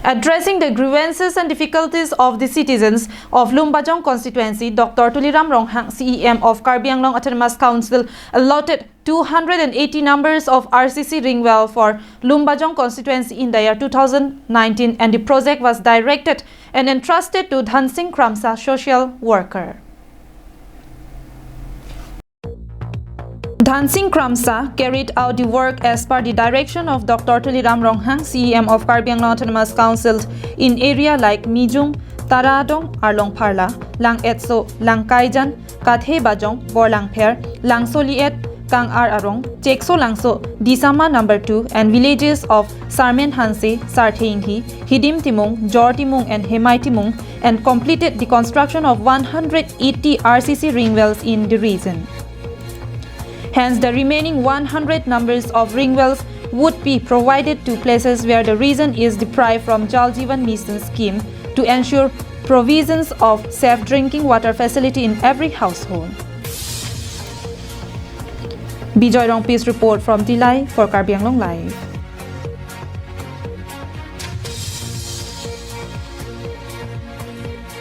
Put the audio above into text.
Addressing the grievances and difficulties of the citizens of Lumbajong Constituency, Dr. Tuliram Ronghang, CEM of Karbi Anglong Autonomous Council, allotted 280 numbers of RCC Ringwell for Lumbajong Constituency in the year 2019, and the project was directed and entrusted to Dhansing Kramsa, social worker. Dhansing Kramsa carried out the work as per the direction of Dr. Tuliram Ronghang, CEM of Karbi Anglong Autonomous Council, in area like Mijung, Taradong, Arlong Parla, Lang Etso, Lang Kaijan, Kathe Bajong, Borlang Pher, Lang Soliet, Kang Ar Arong, Chekso Langso, Disama No. 2, and villages of Sarmen Hanse, Sartheinghi, Hidim Timung, Jor Timung, and Hemai Timung, and completed the construction of 180 RCC ring wells in the region. Hence, the remaining 100 numbers of ring wells would be provided to places where the region is deprived from Jal Jeevan Mission scheme to ensure provisions of safe drinking water facility in every household. Bijoy Rongpi's report from Tilai for Karbi Anglong Live.